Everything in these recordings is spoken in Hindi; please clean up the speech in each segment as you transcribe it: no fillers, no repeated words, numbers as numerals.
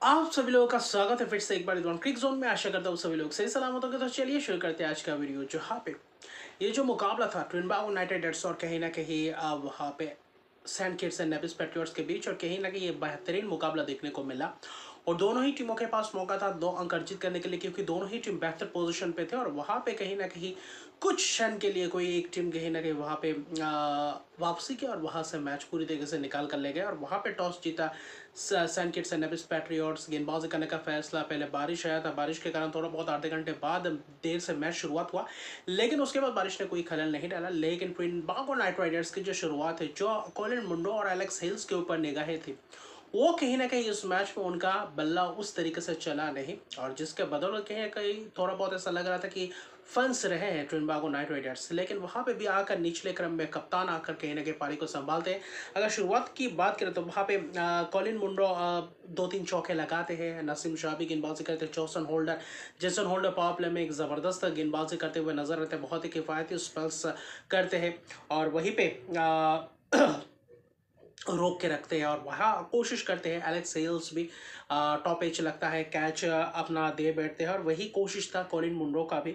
आप सभी लोगों का स्वागत है फिर से एक बार क्रिक जोन में। आशा करता हूँ सभी लोग सही सलामत होंगे। तो चलिए शुरू करते हैं आज का वीडियो। जहाँ पे ये जो मुकाबला था ट्रिनिडाद यूनाइटेड रेड्स और कहीं ना कहीं वहाँ पे Saint Kitts and Nevis Patriots के बीच, और कहीं ना कहीं ये बेहतरीन मुकाबला देखने को मिला। और दोनों ही टीमों के पास मौका था 2 अंक अर्जित करने के लिए, क्योंकि दोनों ही टीम बेहतर पोजीशन पे थे। और वहाँ पे कहीं ना कहीं कुछ क्षण के लिए कोई एक टीम कहीं ना कहीं वहाँ पे वापसी की और वहाँ से मैच पूरी तरीके से निकाल कर ले गए। और वहाँ पे टॉस जीता Saint Kitts and Nevis Patriots. गेंदबाजी करने का फैसला, पहले बारिश आया था, बारिश के कारण थोड़ा बहुत आधे घंटे बाद देर से मैच शुरुआत हुआ, लेकिन उसके बाद बारिश ने कोई खलल नहीं डाला। लेकिन ट्रिनिडाद नाइट राइडर्स की जो शुरुआत है, जो कॉलिन मुंडो और एलेक्स हिल्स के ऊपर निगाहें थी, वो कहीं ना कहीं इस मैच में उनका बल्ला उस तरीके से चला नहीं। और जिसके बदौलत कहीं ना कहीं थोड़ा बहुत ऐसा लग रहा था कि फंस रहे हैं ट्रिनिडाद नाइट राइडर्स। लेकिन वहाँ पे भी आकर निचले क्रम में कप्तान आकर कहीं ना कहीं पारी को संभालते हैं। अगर शुरुआत की बात करें तो वहाँ पे कॉलिन मुंडो 2-3 चौके लगाते हैं। नसीम शाह भी गेंदबाजी करते हैं। जेसन होल्डर पावर प्ले में एक ज़बरदस्त गेंदबाजी करते हुए नजर आते हैं। बहुत ही किफ़ायती स्पेल्स करते हैं और वहीं पे रोक के रखते हैं। और वहाँ कोशिश करते हैं एलेक्स हेल्स भी टॉप एज लगता है, कैच अपना दे बैठते हैं। और वही कोशिश था कॉलिन मुंडो का भी,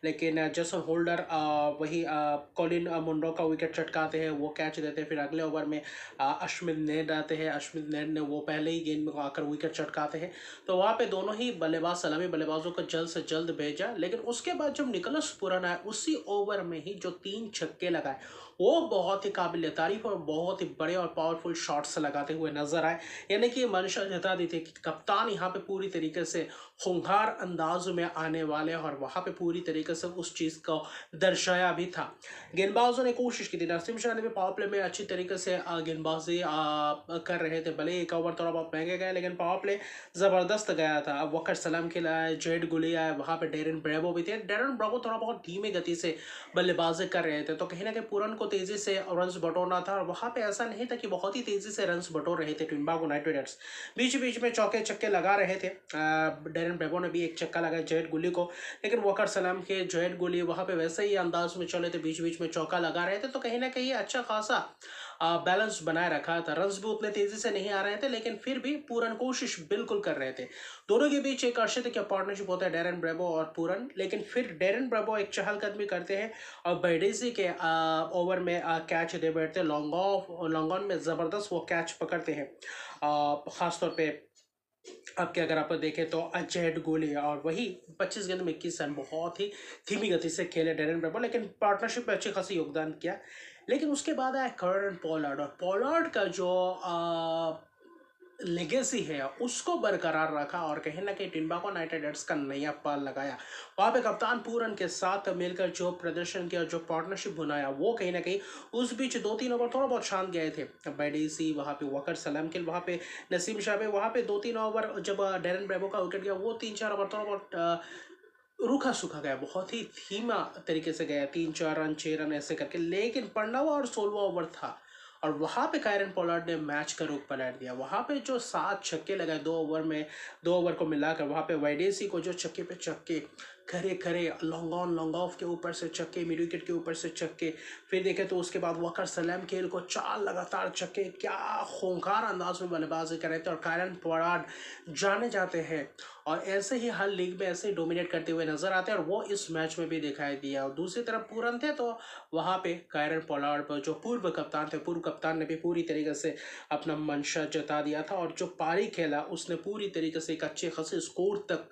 लेकिन जेसन होल्डर वही कॉलिन मुंडो का विकेट चटकाते हैं, वो कैच देते हैं। फिर अगले ओवर में अश्मित नेर आते हैं। अश्मित नेर ने वो पहले ही गेंद में आकर विकेट चटकाते हैं। तो वहाँ पे दोनों ही बल्लेबाज सलामी बल्लेबाजों को जल्द से जल्द भेजा। लेकिन उसके बाद जब निकोलस पूरन आया, उसी ओवर में ही जो 3 छक्के लगाए, वो बहुत ही काबिल तारीफ और बहुत ही बड़े और पावरफुल शॉट्स लगाते हुए नजर आए। यानी कि मंशा जता दी थी कि कप्तान यहाँ पे पूरी तरीके से खूंखार अंदाज में आने वाले, और वहाँ पे पूरी तरीके से उस चीज़ को दर्शाया भी था। गेंदबाजों ने कोशिश की थी। नसीम शाह ने भी पावर प्ले में अच्छी तरीके से गेंदबाजी कर रहे थे। भले एक ओवर थोड़ा बहुत महंगे गए, लेकिन पावर प्ले ज़बरदस्त गया था। अब वकर सलाम खिला है, जेड गुली आए, वहाँ पे डेरन ब्रेवो भी थे। डेरन ब्रेवो थोड़ा बहुत धीमे गति से बल्लेबाजी कर रहे थे, तो कहीं ना कहीं पूरन को तेजी से रन्स बटोरना था। और वहाँ पे ऐसा नहीं था कि बहुत ही तेजी से रन्स बटोर रहे थे ट्रिनिडाद यूनाइटेड रेड्स, बीच बीच में चौके छक्के लगा रहे थे। डेरन ब्रेवो ने भी एक छक्का लगाया जेड गुली को, लेकिन वकर सलाम के जेड गुली वहाँ पे वैसे ही अंदाज में चले थे, बीच बीच में चौका लगा रहे थे। तो कहीं ना कहीं अच्छा खासा बैलेंस बनाए रखा था। रन्स भी उतने तेजी से नहीं आ रहे थे, लेकिन फिर भी पूरन कोशिश बिल्कुल कर रहे थे। दोनों के बीच एक अर्शद का पार्टनरशिप होता है, डेरन ब्रेवो और पूरन। लेकिन फिर डेरन ब्रेवो एक चहलकदमी करते हैं और बैडेसी के ओवर में कैच दे बैठते हैं। लॉन्ग ऑन में ज़बरदस्त वो कैच पकड़ते हैं। ख़ासतौर पे आपके अगर आप देखें तो जेड गोली, और वही 25 गेंद में 21 रन, बहुत ही धीमी गति से खेले डेरन ब्रेवो, लेकिन पार्टनरशिप में अच्छी खासी योगदान किया। लेकिन उसके बाद आया कर्न पोलार्ड, और पोलार्ड का जो लेगेसी है उसको बरकरार रखा, और कहीं ना कहीं ट्रिनिडाद यूनाइटेड रेड्स का नया पाल लगाया। वहाँ पे कप्तान पूरन के साथ मिलकर जो प्रदर्शन किया, जो पार्टनरशिप बनाया, वो कहीं ना कहीं उस बीच 2-3 ओवर थोड़ा बहुत शांत गए थे। बैडेसी वहाँ पे, वकर सलाम के वहाँ पे, नसीम शाह पे वहाँ पे 2-3 ओवर जब डेरन ब्रेवो का विकेट गया, वो 3-4 ओवर थोड़ा बहुत रूखा सूखा गया, बहुत ही धीमा तरीके से गया, 3-4 रन 6 रन ऐसे करके। लेकिन 15वां और 16वां ओवर था, और वहाँ पे कायरन पोलार्ड ने मैच का रुख पलट दिया। वहाँ पे जो 7 छक्के लगाए 2 ओवर में, 2 ओवर को मिलाकर, वहाँ पे वाइडेसी को जो छक्के पे छक्के, खरे खरे लॉन्ग ऑन लॉन्ग ऑफ के ऊपर से छक्के, मिड विकेट के ऊपर से छक्के। फिर देखे तो उसके बाद वकर सलाम खेल को 4 लगातार छक्के, क्या खूंखार अंदाज में बल्लेबाजी कर रहे थे। और कायरन पोलार्ड जाने जाते हैं और ऐसे ही हर लीग में ऐसे ही डोमिनेट करते हुए नजर आते हैं, और वो इस मैच में भी दिखाई दिया। और दूसरी तरफ पूरन थे, तो वहाँ पे कायरन पोलार्ड पर जो पूर्व कप्तान थे, पूर्व कप्तान ने भी पूरी तरीके से अपना मंशा जता दिया था, और जो पारी खेला उसने पूरी तरीके से एक अच्छे खासे स्कोर तक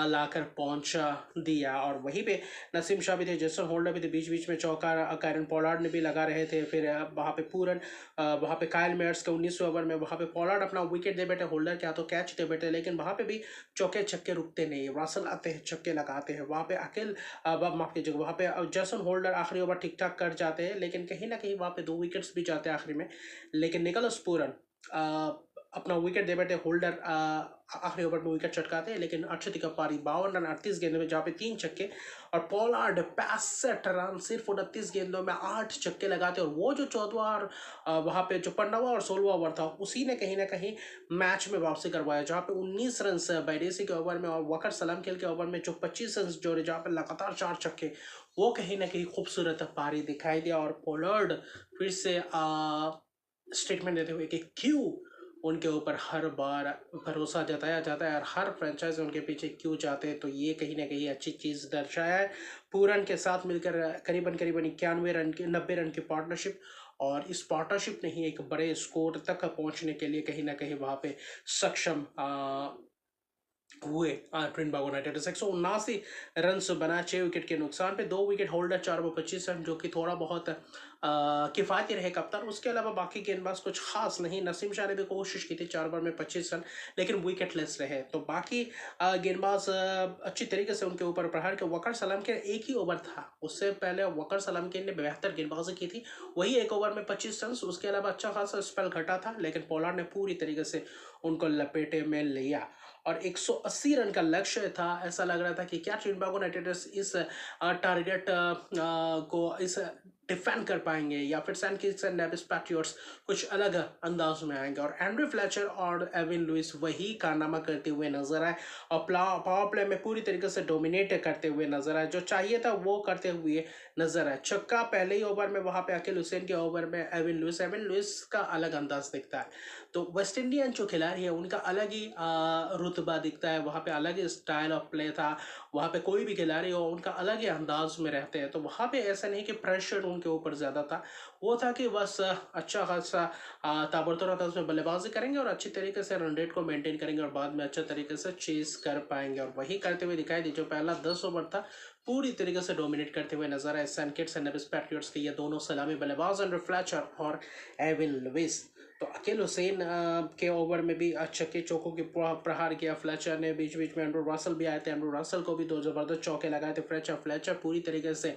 लाकर पहुंचा दिया। और वहीं पे नसीम शाह भी थे, जेसन होल्डर भी थे, बीच बीच में चौका कायरन पोलार्ड ने भी लगा रहे थे। फिर वहाँ पे पूरन, वहाँ पे कायल मेयर्स के 19वें ओवर में वहाँ पे पोलार्ड अपना विकेट दे बैठे, होल्डर के हाथों कैच दे बैठे, लेकिन वहाँ पे भी चौके छक्के रुकते नहीं, रसल आते हैं, छक्के लगाते हैं। वहाँ पे अकेल माफ कीजिएगा, वहाँ पे जेसन होल्डर आखिरी ओवर ठीक ठाक कर जाते हैं, लेकिन कहीं ना कहीं वहाँ पे 2 विकेट्स भी जाते हैं आखिरी में। लेकिन निकोलस पूरन अपना विकेट दे बैठे, होल्डर आखिरी ओवर में विकेट चटकाते हैं। लेकिन अक्षत का पारी 52 रन 38 गेंदों में, जहाँ पे 3 छक्के, और पोलार्ड 65 रन सिर्फ 29 गेंदों में 8 छक्के लगाते। और वो जो 14वां और वहाँ पे जो 15वां और 16वां ओवर था, उसी ने कहीं ना कहीं मैच में वापसी करवाया, जहाँ पे 19 रन बैडेसी के ओवर में और वकर सलाम खेल के ओवर में जो 25 रन जोड़े, जहाँ पे लगातार 4 छक्के, वो कहीं ना कहीं खूबसूरत पारी दिखाई दिया। और पोलार्ड फिर से स्टेटमेंट देते हुए कि क्यों उनके ऊपर हर बार भरोसा जताया जाता है और हर फ्रेंचाइज उनके पीछे क्यों जाते हैं, तो ये कहीं ना कहीं अच्छी चीज़ दर्शाया है। पूरन के साथ मिलकर करीबन करीबन 91 रन की 90 रन की पार्टनरशिप, और इस पार्टनरशिप ने ही एक बड़े स्कोर तक पहुंचने के लिए कहीं ना कहीं वहाँ पे सक्षम हुए। ट्रिनबागो यूनाइटेड 179 रन बना 6 विकेट के नुकसान पे, 2 विकेट होल्डर 4 पर 25 रन, जो कि थोड़ा बहुत किफ़ायती रहे कप्तान। उसके अलावा बाकी गेंदबाज कुछ खास नहीं। नसीम शाह ने भी कोशिश की थी 4 ओवर में 25 रन, लेकिन विकेट लेस रहे। तो बाकी गेंदबाज अच्छी तरीके से उनके ऊपर प्रहार के। वकार सलाम के एक ही ओवर था, उससे पहले वकार सलाम के ने बेहतर गेंदबाजी की थी, वही 1 ओवर में 25 रन। उसके अलावा अच्छा खासा स्पेल घटा था, लेकिन पोलार्ड ने पूरी तरीके से उनको लपेटे में लिया और 180 रन का लक्ष्य था। ऐसा लग रहा था कि क्या ट्रिनबागो यूनाइटेड इस टारगेट को इस डिफेंड कर पाएंगे, या फिर Saint Kitts and Nevis Patriots कुछ अलग अंदाज में आएंगे। और एंड्रू फ्लेचर और एविन लुइस वही कारनामा करते हुए नजर आए और पावर प्ले में पूरी तरीके से डोमिनेट करते हुए नजर आए। जो चाहिए था वो करते हुए नजर आए। छक्का पहले ही ओवर में वहां पे अकील हुसैन के ओवर में एविन लुइस का अलग अंदाज दिखता है। तो वेस्ट इंडियन जो खिलाड़ी है उनका अलग ही रुतबा दिखता है, वहाँ पे अलग ही स्टाइल ऑफ प्ले था। वहाँ पे कोई भी खिलाड़ी हो उनका अलग ही अंदाज में रहते हैं। तो वहाँ पे ऐसा नहीं कि प्रेशर उनके ऊपर ज़्यादा था, वो था कि बस अच्छा खासा ताबड़तोड़ था उसमें बल्लेबाजी करेंगे और अच्छी तरीके से रन रेट को मेंटेन करेंगे और बाद में अच्छे तरीके से चेस कर पाएंगे, और वही करते हुए दिखाई दी। जो पहला 10 ओवर था पूरी तरीके से डोमिनेट करते हुए नजर आए Saint Kitts and Nevis Patriots के ये दोनों सलामी बल्लेबाज एंड्रू फ्लेचर और एविन लुइस। तो अकील हुसैन के ओवर में भी छक्के चौकों की प्रहार किया फ्लेचर ने। बीच बीच में एंड्रू रसल भी आए थे, एंड्रू रसल को भी 2 जबरदस्त चौके लगाए थे। फ्लेचर पूरी तरीके से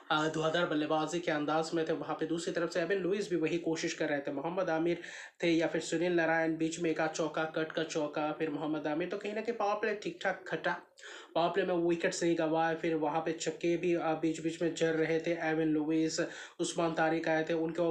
धुआंधार बल्लेबाजी के अंदाज में थे। वहाँ पे दूसरी तरफ से एविन लुइस भी वही कोशिश कर रहे थे। मोहम्मद आमिर थे या फिर सुनील नारायण, बीच में एक आध चौका, कट का चौका, फिर मोहम्मद आमिर। तो कहीं ना कहीं पावर प्ले ठीक ठाक खटा, पावर प्ले में विकेट्स नहीं गंवाए। फिर वहाँ पे छक्के भी बीच बीच में जर रहे थे। एविन लुइस, उस्मान तारिक आए थे, उनके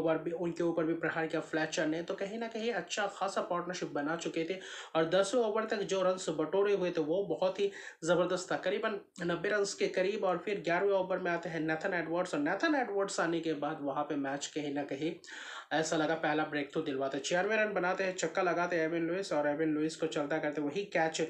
ऊपर भी प्रहार किया फ्लेचर ने। तो कहीं ना कहीं अच्छा खासा पार्टनरशिप बना चुके थे और 10वें ओवर तक जो रन बटोरे हुए थे वो बहुत ही ज़बरदस्त था, करीबन 90 रन के करीब। और फिर 11वें ओवर में आते हैं नेथन एडवर्ड्स, और नेथन एडवर्ड्स आने के बाद वहाँ पे मैच कहीं ना कहीं ऐसा लगा पहला ब्रेक तो दिलवाते। 96 रन बनाते हैं, छक्का लगाते हैं एविन लुइस, और एविन लुइस को चलता करते वही कैच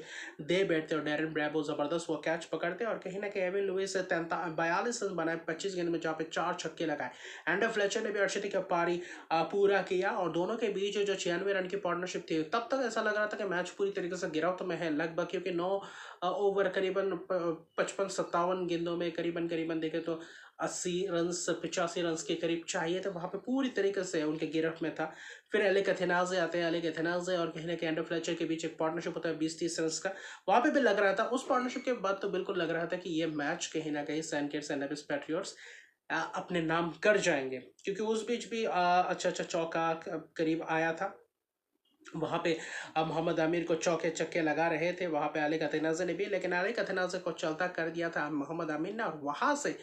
दे बैठते और डेरिन ब्रैवो जबरदस्त वो कैच पकड़ते। और कहीं ना कहीं एविन लुइस 42 रन बनाए 25 गेंद में, जहाँ पे 4 छक्के लगाए। एंड्रू फ्लेचर ने भी अर्शदीप का पारी पूरा किया, और दोनों के बीच जो 96 रन की पार्टनरशिप थी, तब तक ऐसा लग रहा था कि मैच पूरी तरीके से गिरफ्त में है लगभग, क्योंकि 9 ओवर करीबन 55-57 गेंदों में करीबन करीबन देखे तो 80 रन 85 रन के करीब चाहिए थे। वहाँ पे पूरी तरीके से उनके गिरफ्त में था। फिर एले कथेनाजे आते हैं, एले कथेनाजे और कहीं ना कहीं एंड्रू फ्लेचर के बीच एक पार्टनरशिप होता है 20-30 रन का। वहाँ पे भी लग रहा था, उस पार्टनरशिप के बाद तो बिल्कुल लग रहा था कि ये मैच कहीं ना कहीं Saint Kitts and Nevis Patriots अपने नाम कर जाएंगे, क्योंकि उस बीच भी अच्छा अच्छा चौका करीब आया था। वहाँ पे मोहम्मद आमिर को चौके चक्के लगा रहे थे, वहाँ पे अली कथेनाजे ने भी, लेकिन अली कथेनाजे को चलता कर दिया था मोहम्मद आमिर ने, और वहाँ से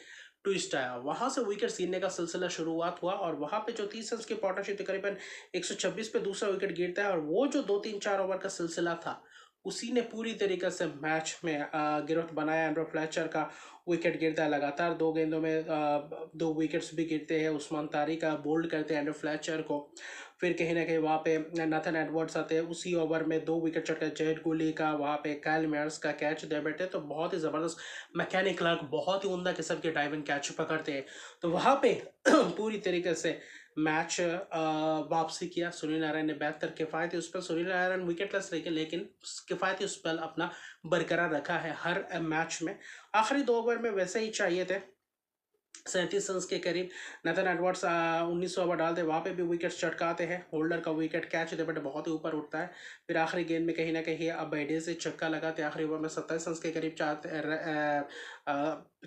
ट्विस्ट आया, वहाँ से विकेट सीनने का सिलसिला शुरुआत हुआ। और वहाँ पे जो 30 रन की पार्टनरशिप थी, करीबन 126 पे दूसरा विकेट गिरता है, और वो जो 2-3-4 ओवर का सिलसिला था उसी ने पूरी तरीके से मैच में गिरफ्त बनाया। एंड्रू फ्लेचर का विकेट गिरता है लगातार 2 गेंदों में, 2 विकेट्स भी गिरते हैं। उस्मान तारिक का बोल्ड करते हैं एंड्रू फ्लेचर को। फिर कहीं ना कहीं वहाँ पे नाथन एडवर्ड्स आते हैं, उसी ओवर में 2 विकेट चढ़ जेड गुली का, वहाँ पे काइल मेयर्स का कैच दे बैठे। तो बहुत ही ज़बरदस्त मैकेनिक क्लार्क बहुत ही उम्दा किस्म के ड्राइविंग कैच पकड़ते हैं। तो वहाँ पे पूरी तरीके से मैच वापसी किया। सुनील नारायण ने बेहतर किफ़ायती उस पर, सुनील नारायण विकेटलेस रहे, लेकिन किफ़ायती उस पर अपना बरकरार रखा है हर मैच में। आखिरी 2 ओवर में वैसे ही चाहिए थे 37 रन के करीब। नेथन एडवर्ड्स 19 ओवर डालते, वहाँ पे भी विकेट्स चटकाते हैं। होल्डर का विकेट कैच दे बट बहुत ही ऊपर उठता है। फिर आखिरी गेंद में कहीं ना कहीं अब बैडे से छक्का लगाते, आखिरी ओवर में 27 रन के करीब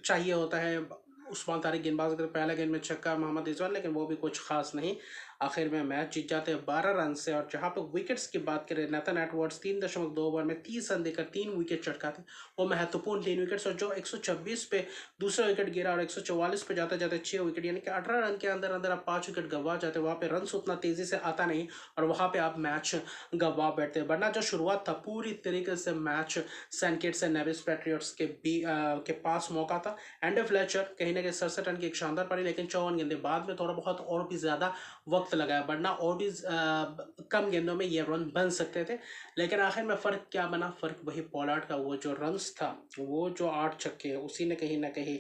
चाहिए होता है। उस्मान तारिक गेंदबाज के पहला गेंद में छक्का मोहम्मद रिजवान, लेकिन वो भी कुछ खास नहीं। आखिर में मैच जीत जाते हैं 12 रन से। और जहाँ पे विकेट्स की बात करें, नेथन एडवर्ड्स 3.2 ओवर में 30 रन देकर 3 विकेट चटकाते, वो महत्वपूर्ण 3 विकेट्स। और जो 126 पे दूसरा विकेट गिरा और 144 पे जाते जाते 6 विकेट, यानी कि 18 रन के अंदर अंदर आप 5 विकेट गंवा जाते, वहाँ पे रन उतना तेजी से आता नहीं और वहाँ पे आप मैच गंवा बैठते। वरना जो शुरुआत था पूरी तरीके से match Saint Kitts and Nevis Patriots के पास मौका था। एंड्रू फ्लेचर कहीं ना कहीं 67 रन की एक शानदार पारी, लेकिन 54 गेंदे बाद में थोड़ा बहुत और भी ज़्यादा वक्त वक्त लगाया, वरना और भी कम गेंदों में ये रन बन सकते थे। लेकिन आखिर में फ़र्क क्या बना, फ़र्क वही पोलार्ड का वो जो रन्स था, वो जो 8 छक्के, उसी ने कहीं ना कहीं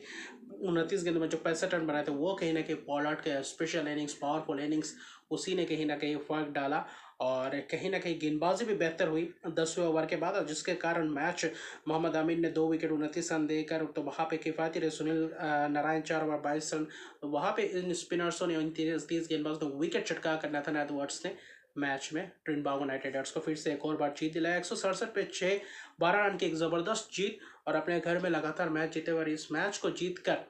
29 गेंदों में जो 65 रन बनाए थे, वो कहीं ना कहीं पोलार्ड के स्पेशल इनिंग्स, पावरफुल इनिंग्स, उसी ने कहीं ना कहीं फ़र्क डाला। और कहीं ना कहीं गेंदबाजी भी बेहतर हुई 10वें ओवर के बाद, और जिसके कारण मैच मोहम्मद आमिर ने 2 विकेट 29 रन देकर तो वहाँ पे किफ़ायती रहे। सुनील नारायण 4 ओवर 22 रन, तो वहाँ पे इन स्पिनर्सों ने, इन 30 गेंदबाजों ने विकेट चटका कर नाथन एडवर्ड्स ने मैच में ट्रिनिडाद यूनाइटेड रेड्स को फिर से एक और बार जीत दिलाया। 167 पे 6 12 रन की एक ज़बरदस्त जीत, और अपने घर में लगातार मैच जीते हुए इस मैच को जीत कर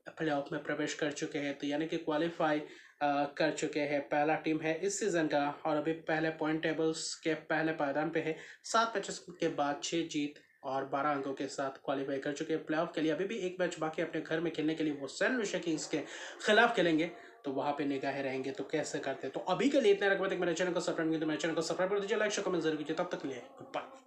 प्ले ऑफ में प्रवेश कर चुके हैं। तो यानी कि क्वालिफाई कर चुके हैं, पहला टीम है इस सीज़न का, और अभी पहले पॉइंट टेबल्स के पहले पायदान पे है। 7 मैचेस के बाद 6 जीत और 12 अंकों के साथ क्वालिफाई कर चुके हैं प्ले ऑफ के लिए। अभी भी एक मैच बाकी अपने घर में खेलने के लिए, वो सेंट लुइस किंग्स के खिलाफ खेलेंगे, तो वहाँ पे निगाहें रहेंगे तो कैसे करते हैं। तो अभी के लिए इतना रखते, मेरे चैनल को सब्सक्राइब नहीं तो मेरे चैनल को सब्सक्राइब कर दीजिए, लाइक शेयर कमेंट जरूर कीजिए। तब तक के लिए गुड बाय।